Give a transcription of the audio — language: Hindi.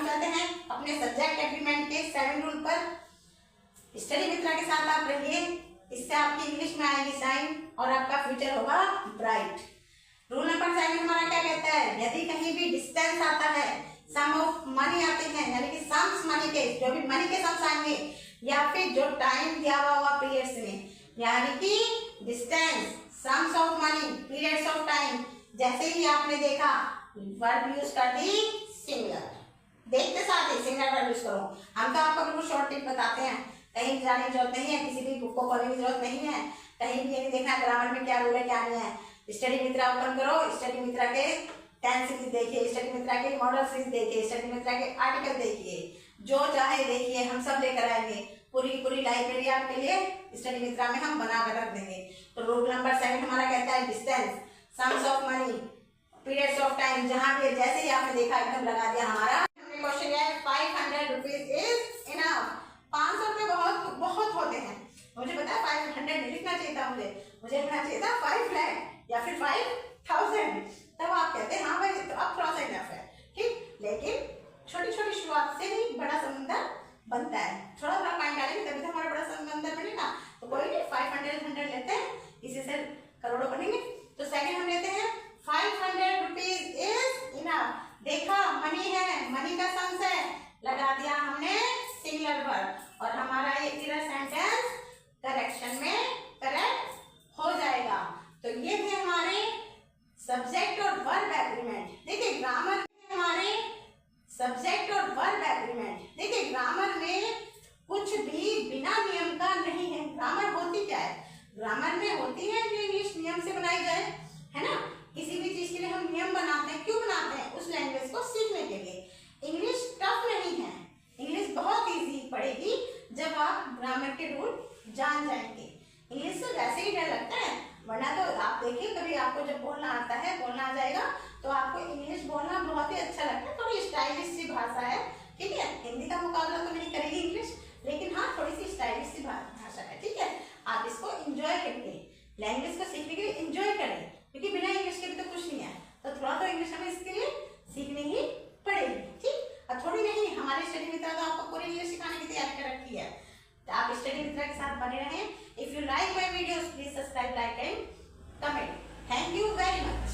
चलते हैं अपने सब्जेक्ट एग्रीमेंट के 7 रूल पर। स्टडी मित्रा के साथ आप रहिए, इससे आपकी इंग्लिश में आएगी साइन और आपका फ्यूचर होगा ब्राइट। रूल नंबर 7 हमारा क्या कहता है, यदि कहीं भी डिस्टेंस आता है, सम ऑफ मनी आते हैं, यानी कि सम्स मनी के, जो भी मनी के सम्स आएंगे, या फिर जो टाइम दिया हुआ होगा पीरियड्स में, यानी कि distance, sums of money, periods of time, जैसे ही आपने देखा वर्ब यूज कर दी सिंगुलर, देखते साथ ही सिंगुलर वर्ब यूज करो। हम तो आपको बिल्कुल शॉर्ट टिप बताते हैं, कहीं जाने की जरूरत नहीं है, किसी भी बुक को पढ़ने की जरूरत नहीं है, कहीं भी ये नहीं देखना ग्रामर में क्या रूल है क्या नहीं है। स्टडी मित्रा ओपन करो, स्टडी मित्रा के 10 सीरीज देखिए, स्टडी मित्रा के मॉडल सीरीज देखिए, स्टडी मित्रा के आर्टिकल देखिए, जो चाहे देखिए, हम सब लेकर आएंगे। पूरी लाइब्रेरी आपके लिए स्टडी मित्रा में हम बना कर रख देंगे। तो रूल नंबर 7 हमारा कहता है distance, sums of money, periods of time, जहां भी जैसे ही आपने देखा एकदम लगा दिया हमारा। क्वेश्चन है 500 रुपीज इज इनफ। 500 रुपए बहुत होते हैं। मुझे पता है 500 नहीं लिखना चाहिए था, मुझे लिखना चाहिए था 5 लाख या फिर 5000। तब आप कहते हैं हाँ भाई तो अब थोड़ा सा इनफ है, ठीक। लेकिन छोटी छोटी शुरुआत से ही बड़ा समंदर बनता है। थोड़ा थोड़ा पॉइंट डालेंगे तभी तो हमारा बड़ा समंदर बनेगा। तो कोई नहीं, 500 लेते हैं, इसी से करोड़ों बनेंगे। तो सेकंड हम लेते हैं 500 रुपीज इज इनफ। देखा मनी है, मनी का सम्स है, लगा दिया हमने सिंगुलर वर्ब और हमारा ये पूरा सेंटेंस करेक्शन में करेक्ट हो जाएगा। तो ये थे हमारे सब्जेक्ट और वर्ब एग्रीमेंट। देखिए ग्रामर में हमारे सब्जेक्ट और वर्ब एग्रीमेंट, देखिए ग्रामर में कुछ भी बिना नियम का नहीं है। ग्रामर होती क्या है, ग्रामर में होती है जो इंग्लिश नियम से बनाई जाए, है ना। किसी भी चीज के लिए हम नियम बनाते हैं, क्यों बनाते हैं, उस लैंग्वेज को सीखने के लिए। इंग्लिश टफ नहीं है, इंग्लिश बहुत इजी पड़ेगी जब आप ग्रामर के रूल जान जाएंगे। इंग्लिश से वैसे ही डर लगता है, वरना तो आप देखिए कभी आपको जब बोलना आता है, बोलना आ जाएगा तो आपको इंग्लिश बोलना बहुत ही अच्छा लगता है। थोड़ी स्टाइलिश सी भाषा है, ठीक है। हिंदी का मुकाबला तो नहीं करेगी इंग्लिश, लेकिन हाँ थोड़ी सी स्टाइलिश सी भाषा है, ठीक है। आप इसको इंजॉय करिए, लैंग्वेज को सीखने के लिए इंजॉय करें, क्योंकि बिना इंग्लिश के भी तो कुछ नहीं है। तो थोड़ा तो इंग्लिश हमें इसके लिए सीखनी ही पड़ेगी, ठीक। और थोड़ी नहीं, हमारे स्टडी मित्रा तो आपको पूरी इंग्लिश सिखाने की तैयारी कर रखी है। तो आप स्टडी मित्रा के साथ बने रहें। If you like my videos please subscribe, like and comment. Thank you very much.